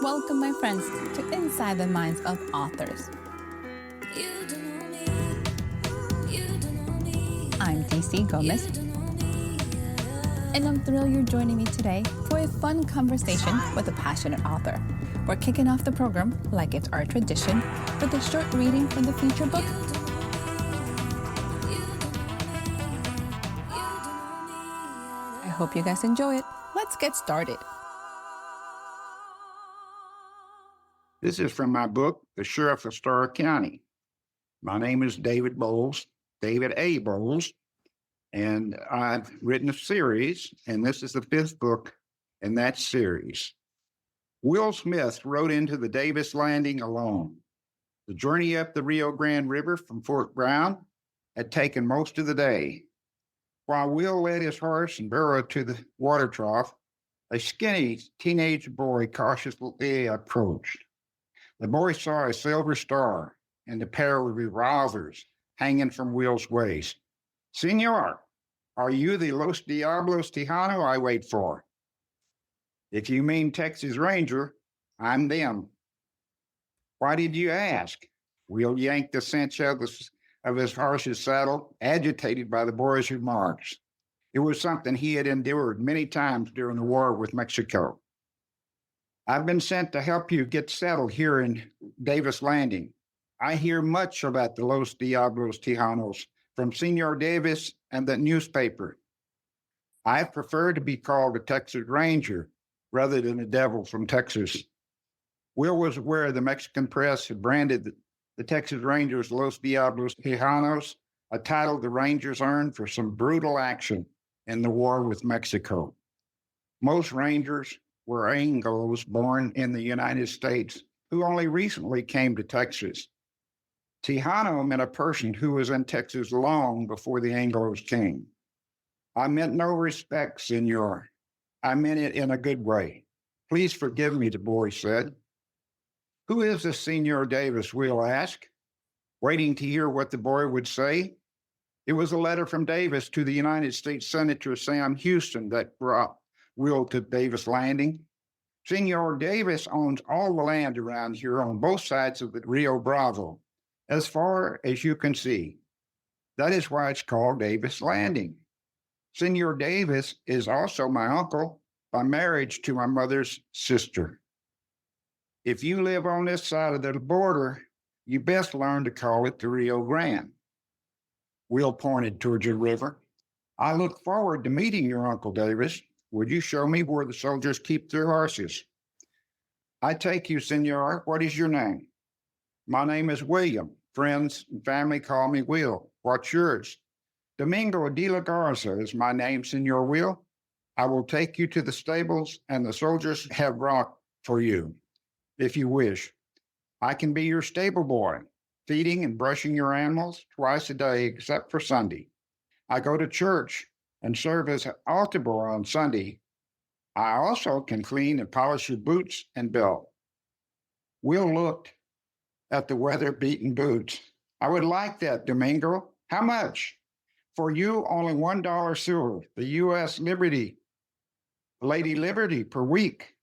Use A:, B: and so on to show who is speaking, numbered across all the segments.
A: Welcome, my friends, to Inside the Minds of Authors. I'm DC Gomez, and I'm thrilled you're joining me today for a fun conversation with a passionate author. We're kicking off the program, like it's our tradition, with a short reading from the feature book. I hope you guys enjoy it. Let's get started.
B: This is from my book, The Sherriff of Starr County. My name is David Bowles, David A. Bowles, and I've written a series, and this is the fifth book in that series. Will Smith rode into the Davis Landing alone. The journey up the Rio Grande River from Fort Brown had taken most of the day. While Will led his horse and burro to the water trough, a skinny teenage boy cautiously approached. The boy saw a silver star and a pair of revolvers hanging from Will's waist. "Senor, are you the Los Diablos Tejano I wait for?" "If you mean Texas Ranger, I'm them." "Why did you ask?" Will yanked the cinch of his horse's saddle, agitated by the boy's remarks. It was something he had endured many times during the war with Mexico. "I've been sent to help you get settled here in Davis Landing. I hear much about the Los Diablos Tejanos from Senor Davis and the newspaper. I prefer to be called a Texas Ranger rather than a devil from Texas." Will was aware the Mexican press had branded the Texas Rangers Los Diablos Tejanos, a title the Rangers earned for some brutal action in the war with Mexico. Most Rangers were Anglos born in the United States who only recently came to Texas. Tejano meant a person who was in Texas long before the Anglos came. "I meant no respect, senor. I meant it in a good way. Please forgive me," the boy said. "Who is this Senor Davis?" Will asked, waiting to hear what the boy would say. It was a letter from Davis to the United States Senator Sam Houston that brought Will to Davis Landing. "Senor Davis owns all the land around here on both sides of the Rio Bravo, as far as you can see. That is why it's called Davis Landing. Senor Davis is also my uncle by marriage to my mother's sister. If you live on this side of the border, you best learn to call it the Rio Grande." Will pointed towards the river. "I look forward to meeting your Uncle Davis. Would you show me where the soldiers keep their horses?" "I take you, senor. What is your name?" "My name is William. Friends and family call me Will. What's yours?" "Domingo de la Garza is my name, Senor Will. I will take you to the stables, and the soldiers have brought for you, if you wish. I can be your stable boy, feeding and brushing your animals twice a day except for Sunday. I go to church and serve as altar boy on Sunday. I also can clean and polish your boots and belt." Will looked at the weather-beaten boots. "I would like that, Domingo. How much?" "For you, only $1 silver, the U.S. Lady Liberty per week."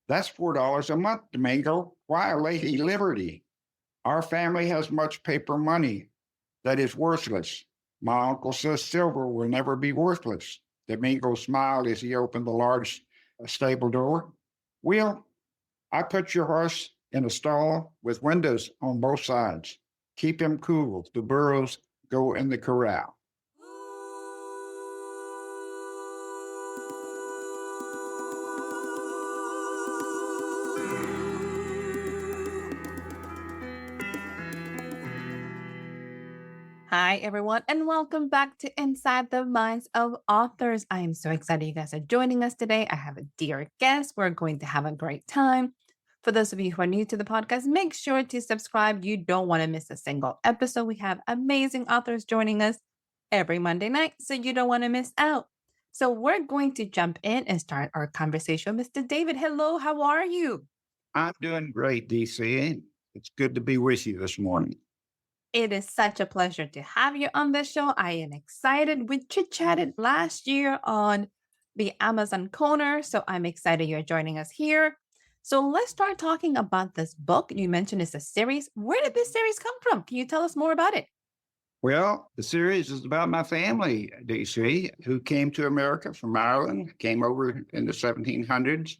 B: "That's $4 a month, Domingo. Why a Lady Liberty?" "Our family has much paper money that is worthless. My uncle says silver will never be worthless." Domingo smiled as he opened the large stable door. "Will, I put your horse in a stall with windows on both sides. Keep him cool. The burros go in the corral."
A: Hi, everyone, and welcome back to Inside the Minds of Authors. I am so excited you guys are joining us today. I have a dear guest. We're going to have a great time. For those of you who are new to the podcast, make sure to subscribe. You don't want to miss a single episode. We have amazing authors joining us every Monday night, so you don't want to miss out. So we're going to jump in and start our conversation. Mr. David, hello, how are you?
B: "I'm doing great, DC. It's good to be with you this morning."
A: It is such a pleasure to have you on the show. I am excited. We chit-chatted last year on the Amazon corner, so I'm excited you're joining us here. So let's start talking about this book. You mentioned it's a series. Where did this series come from? Can you tell us more about it?
B: Well, the series is about my family, DC, who came to America from Ireland, came over in the 1700s,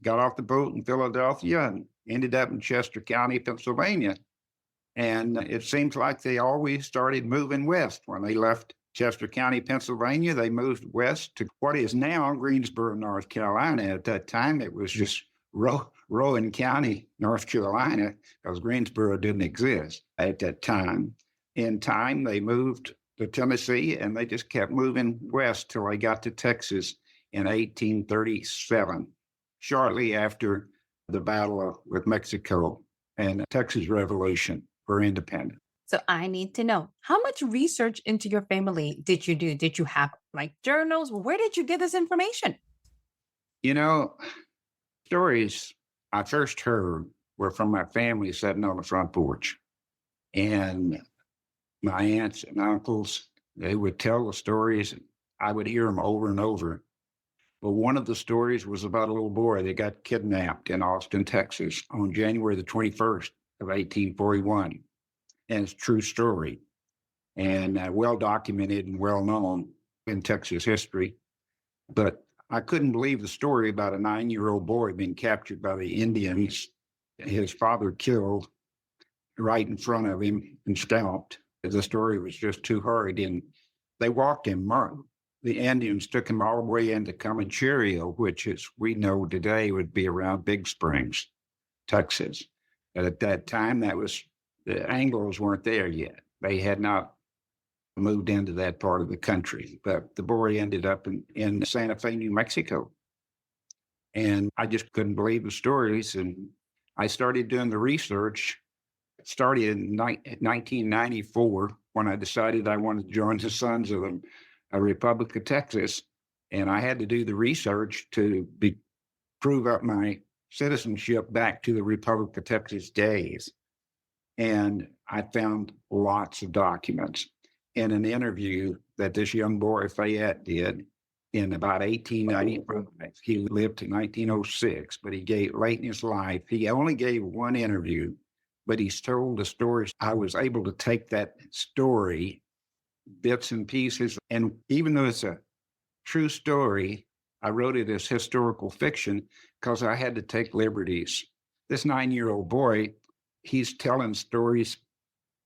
B: got off the boat in Philadelphia, and ended up in Chester County, Pennsylvania. And it seems like they always started moving west. When they left Chester County, Pennsylvania, they moved west to what is now Greensboro, North Carolina. At that time, it was just Rowan County, North Carolina, because Greensboro didn't exist at that time. In time, they moved to Tennessee, and they just kept moving west till they got to Texas in 1837, shortly after the battle with Mexico and the Texas Revolution for independence.
A: So I need to know how much research into your family did you do? Did you have like journals? Where did you get this information?
B: You know, stories I first heard were from my family sitting on the front porch. And my aunts and uncles, they would tell the stories. I would hear them over and over. But one of the stories was about a little boy that got kidnapped in Austin, Texas on January the 21st of 1841. And it's a true story and well documented and well known in Texas history. But I couldn't believe the story about a 9-year-old boy being captured by the Indians, his father killed right in front of him and scalped. The story was just too hard. And they walked him. The Indians took him all the way into Comancherio, which, as we know today, would be around Big Springs, Texas. But at that time, that was the Anglos weren't there yet. They had not moved into that part of the country. But the boy ended up in Santa Fe, New Mexico. And I just couldn't believe the stories. And I started doing the research. It started in 1994 when I decided I wanted to join the Sons of the Republic of Texas. And I had to do the research to prove up my citizenship back to the Republic of Texas days. And I found lots of documents. In an interview that this young boy Fayette did in about 1895, he lived to 1906, but he gave late in his life, he only gave one interview, but he's told the stories. I was able to take that story, bits and pieces, and even though it's a true story, I wrote it as historical fiction because I had to take liberties. This 9-year-old boy, he's telling stories.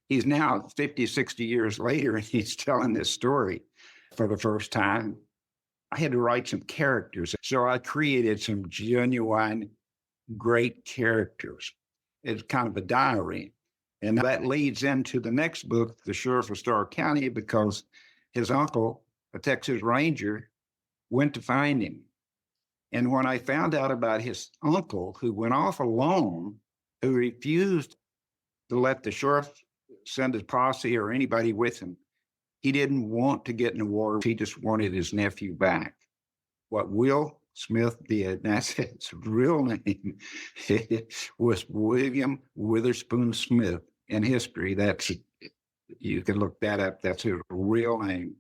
B: He's now 50, 60 years later, and he's telling this story for the first time. I had to write some characters. So I created some genuine, great characters. It's kind of a diary. And that leads into the next book, The Sherriff of Starr County, because his uncle, a Texas Ranger, went to find him. And when I found out about his uncle, who went off alone, who refused to let the sheriff send his posse or anybody with him, he didn't want to get in the war. He just wanted his nephew back. What Will Smith did, that's his real name, was William Witherspoon Smith. In history, you can look that up. That's his real name.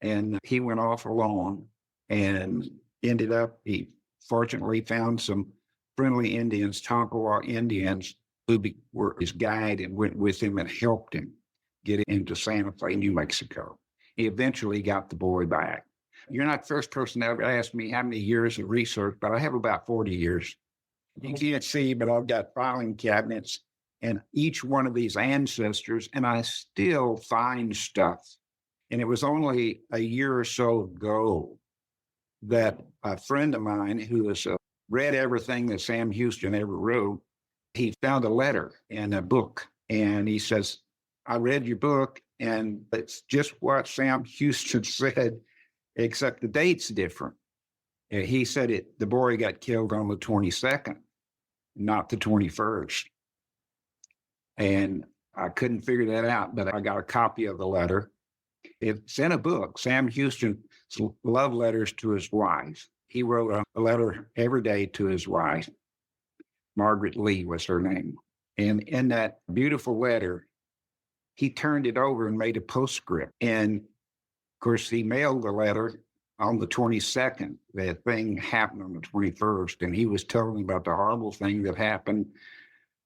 B: And he went off alone and ended up, he fortunately found some friendly Indians, Tonkawa Indians, who were his guide and went with him and helped him get into Santa Fe, New Mexico. He eventually got the boy back. You're not the first person to ever ask me how many years of research, but I have about 40 years. You can't see, but I've got filing cabinets and each one of these ancestors, and I still find stuff. And it was only a year or so ago that a friend of mine who has read everything that Sam Houston ever wrote, he found a letter in a book. And he says, I read your book, and it's just what Sam Houston said, except the date's different. He said the boy got killed on the 22nd, not the 21st. And I couldn't figure that out, but I got a copy of the letter. It's in a book, Sam Houston's love letters to his wife. He wrote a letter every day to his wife. Margaret Lee was her name. And in that beautiful letter, he turned it over and made a postscript. And of course, he mailed the letter on the 22nd. That thing happened on the 21st, and he was telling me about the horrible thing that happened.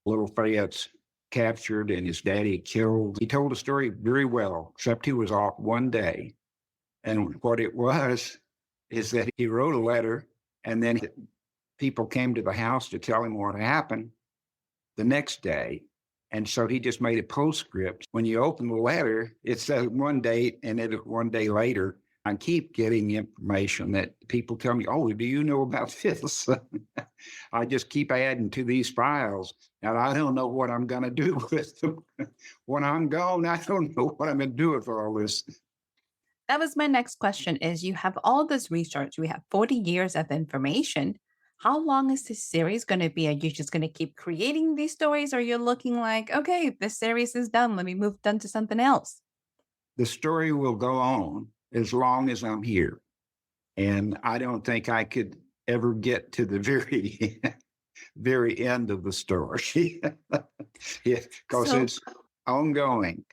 B: Little Fayette's captured and his daddy killed. He told the story very well, except he was off one day. And what it was is that he wrote a letter, and then people came to the house to tell him what happened the next day. And so he just made a postscript. When you open the letter, it says one date, and then one day later, I keep getting information that people tell me, oh, do you know about this? I just keep adding to these files, and I don't know what I'm going to do with them. When I'm gone, I don't know what I'm going to do with all this.
A: That was my next question is you have all this research, we have 40 years of information. How long is this series going to be? Are you just going to keep creating these stories or you're looking like, okay, this series is done. Let me move on to something else?
B: The story will go on as long as I'm here. And I don't think I could ever get to the very, very end of the story because
A: So
B: it's ongoing.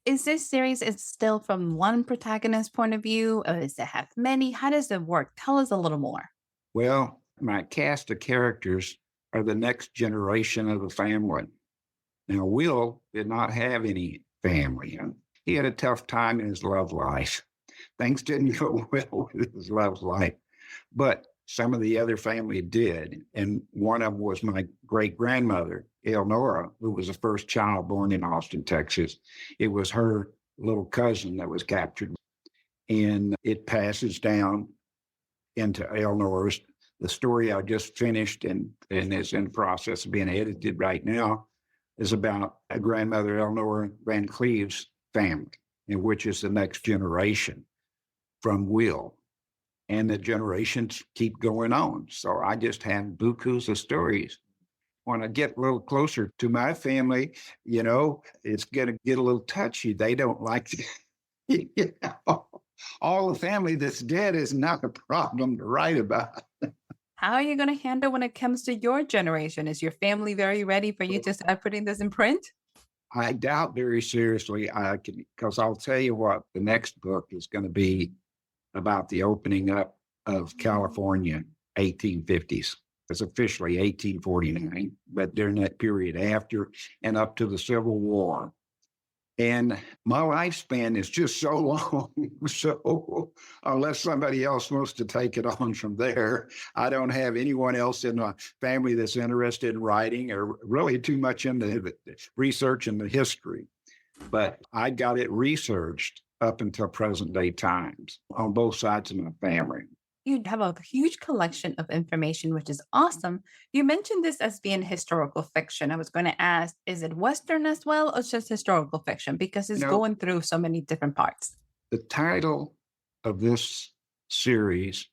A: is this series is still from one protagonist point of view? Or does it have many? How does it work? Tell us a little more.
B: Well, my cast of characters are the next generation of the family. Now, Will did not have any family. And he had a tough time in his love life. Things didn't go well with his love life, but some of the other family did. And one of them was my great grandmother, Eleonora, who was the first child born in Austin, Texas. It was her little cousin that was captured. And it passes down into Eleanor's. The story I just finished and is in the process of being edited right now is about a grandmother, Eleanor Van Cleve's family, in which is the next generation from Will. And the generations keep going on. So I just have bukus of stories. When I get a little closer to my family, it's going to get a little touchy. They don't like all the family that's dead is not a problem to write about.
A: How are you going to handle when it comes to your generation? Is your family very ready for you to start putting this in print?
B: I doubt very seriously I can, because I'll tell you what, the next book is going to be about the opening up of California, 1850s. It's officially 1849, but during that period after and up to the Civil War. And my lifespan is just so long. So unless somebody else wants to take it on from there, I don't have anyone else in my family that's interested in writing or really too much into the research and the history. But I got it researched up until present day times on both sides of my family.
A: You have a huge collection of information, which is awesome. You mentioned this as being historical fiction. I was going to ask, is it Western as well, or just historical fiction? Because
B: You
A: it's
B: know,
A: going through so many different parts.
B: the title of this series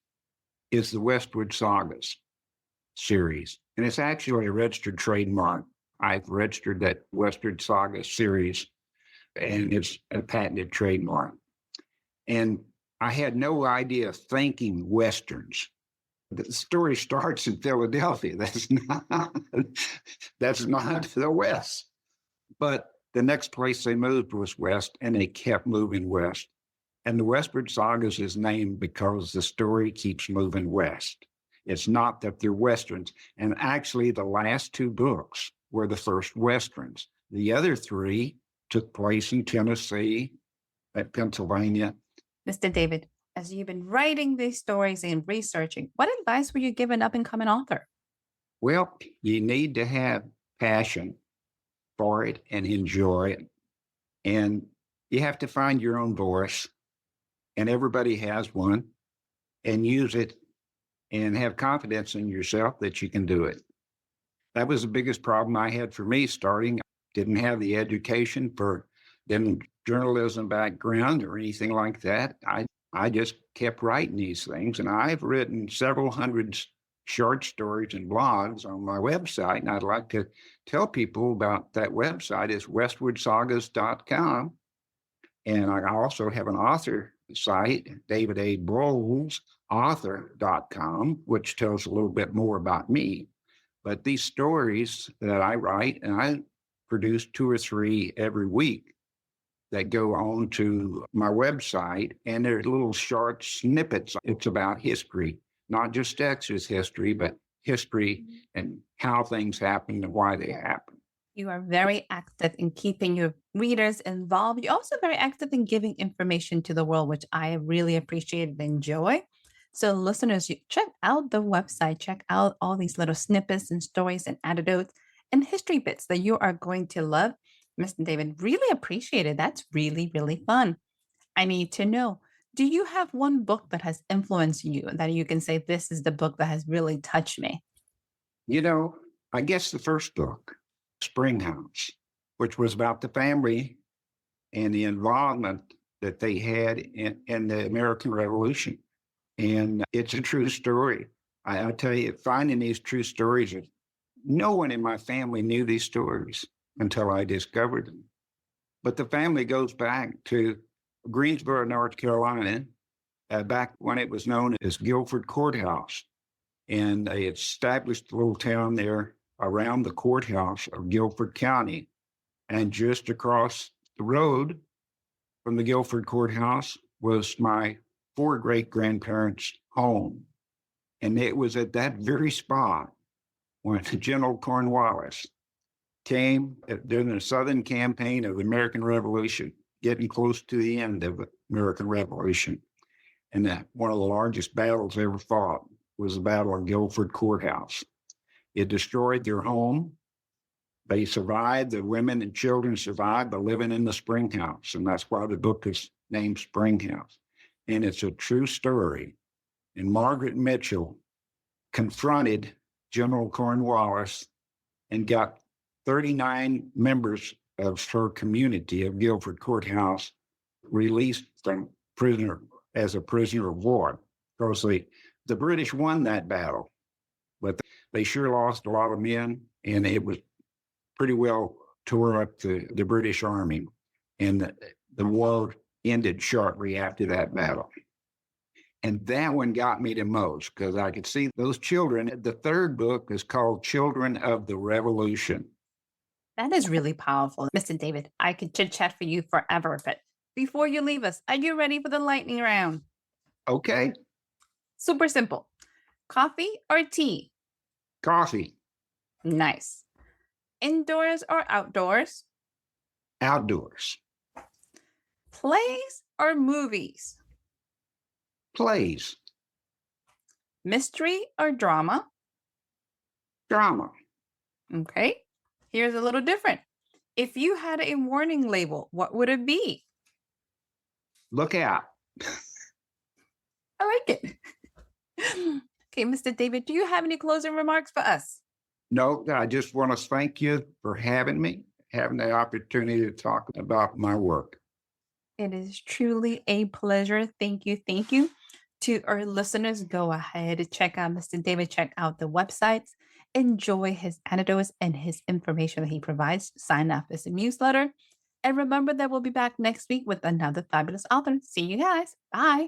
B: is the Westward Sagas series, and it's actually a registered trademark. I've registered that Westward Sagas series, and it's a patented trademark. And I had no idea of thinking Westerns. The story starts in Philadelphia. That's not the West. But the next place they moved was west, and they kept moving west. And the Westward Sagas is named because the story keeps moving west. It's not that they're Westerns. And actually, the last two books were the first Westerns. The other three took place in Tennessee, Pennsylvania.
A: Mr. David, as you've been writing these stories and researching, what advice were you given up and coming author?
B: Well, you need to have passion for it and enjoy it. And you have to find your own voice, and everybody has one, and use it and have confidence in yourself that you can do it. That was the biggest problem I had for me starting. Didn't have the education for didn't journalism background or anything like that. I just kept writing these things, and I've written several hundred short stories and blogs on my website, and I'd like to tell people about that website. It's westwardsagas.com. And I also have an author site, David A. Bowles, author.com, which tells a little bit more about me. But these stories that I write, and I produce 2 or 3 every week, that go on to my website, and they're little short snippets. It's about history, not just Texas history, but history and how things happen and why they happen.
A: You are very active in keeping your readers involved. You're also very active in giving information to the world, which I really appreciate and enjoy. So, listeners, you check out the website, check out all these little snippets and stories and anecdotes and history bits that you are going to love. Mr. David, really appreciate it. That's really, really fun. I need to know, do you have one book that has influenced you that you can say, this is the book that has really touched me?
B: You know, I guess the first book, Springhouse, which was about the family and the involvement that they had in the American Revolution. And it's a true story. I tell you, finding these true stories, no one in my family knew these stories until I discovered them. But the family goes back to Greensboro, North Carolina, back when it was known as Guilford Courthouse. And they established a little town there around the courthouse of Guilford County. And just across the road from the Guilford Courthouse was my 4 great grandparents' home. And it was at that very spot when General Cornwallis came during the Southern campaign of the American Revolution, getting close to the end of the American Revolution. And that one of the largest battles ever fought was the Battle of Guilford Courthouse. It destroyed their home. They survived. The women and children survived by living in the Springhouse. And that's why the book is named Springhouse. And it's a true story. And Margaret Mitchell confronted General Cornwallis and got 39 members of her community of Guilford Courthouse released from prisoner as a prisoner of war. Of course, the British won that battle, but they sure lost a lot of men, and it was pretty well tore up the British Army. And the war ended shortly after that battle. And that one got me the most because I could see those children. The third book is called Children of the Revolution.
A: That is really powerful. Mr. David, I could chit chat for you forever, but before you leave us, are you ready for the lightning round?
B: Okay,
A: Super simple. Coffee or tea?
B: coffee,
A: Nice. Indoors or outdoors?
B: outdoors,
A: Plays or movies?
B: plays,
A: Mystery or drama?
B: drama,
A: Okay. Here's a little different. If you had a warning label, what would it be?
B: look out.
A: I like it. Okay, Mr. David, do you have any closing remarks for us?
B: No, I just want to thank you for having me, having the opportunity to talk about my work.
A: It is truly a pleasure. Thank you. Thank you. To our listeners, go ahead and check out Mr. David, check out the websites, enjoy his anecdotes and his information that he provides. Sign up as a newsletter. And remember that we'll be back next week with another fabulous author. See you guys. Bye.